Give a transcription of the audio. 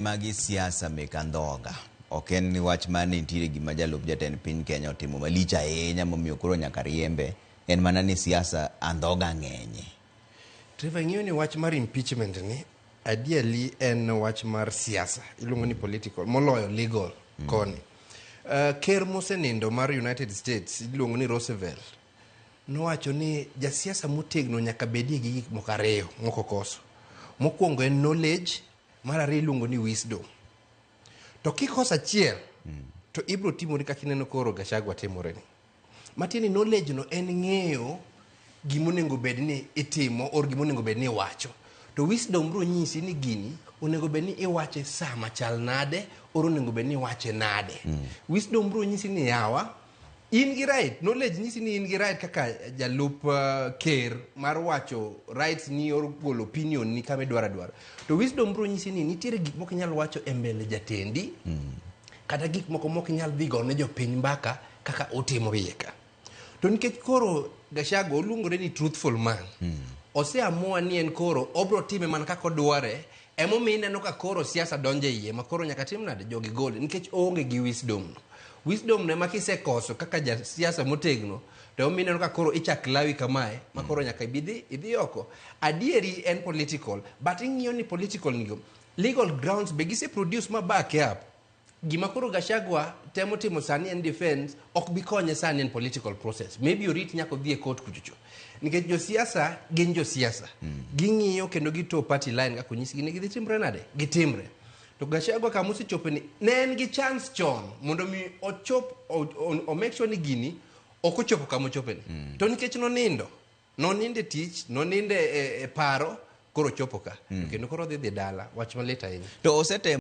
Magi siasa mekandhoga. Ok en ni wach mar nitiere gima jalup jatend piny Kenya otimo malich ahinya momiyo koro nyaka riembe. En mana ni siasa andhoga ng'enye. Trevor, ng'iyo ni wach mar impeachment ni adiali en wach mar siasa. Iluongo ni political, moloyo legal koni. Ker mosenindo mar United States, iluongo ni Roosevelt, nowacho ni jasiasa motegno nyaka bedie gi gik moko ariyo mokokoso. Mokwongo en knowledge, mar ariyo iluongo ni wisdom. To kikosa achiel, to ibro timori kaka ineno koro Gachagua timore ni. Matieni knowledge no en ng'eyo gimonego bed ni itimo or gimonego bed ni iwacho. To wisdom bro nyisi ni gini onego bed ni iwache saa machal nade or onego bed ni iwache nade. Wisdom bro nyisi ni yawa in gi right, knowledge nyisi ni in gi right kaka jalup ker mar wacho rights ni or golo opinion ni kama dwaro. To wisdom bro nyisi ni nitiere gik moko nyal wacho e mbele jatendi kata gik moko moko nyal dhigo ne jopiny mbaka kaka otimo yeka. To nikech koro Gachagua oluongore ni truthful man, oseamua ni en koro obro time man kaka odware, emomiyo ineno ka koro siasa donje iye ma koro nyaka tim nade jogi gol nikech oonge gi wisdom no. Wisdom ne makisekoso kaka ja siasa motegno, to omiyo ineno ka koro ichak lawi kamae ma koro nyaka idhi oko. Adieri en political, but ing'iyo ni political nigo legal grounds be gise produce ma back up. Gima koro Gachagua temo timo sani en defense ok bi konye sani en political process. Maybe orit nyako dhi e court kuchucho. Nikech jo siasa gin jo siasa. Ging'iyo kendo gito party line kako nyisi ni gidhi timre nade? Gitimre. To Gachagua kamusi chope ni ne en gi chance chon mondo mi ochop o make sure ni gini ok ochopo kama chope ni. To nikech noninde tich, noninde paro koro chopo ka. Kendo koro dhi dala wach maleta ahinya. To osete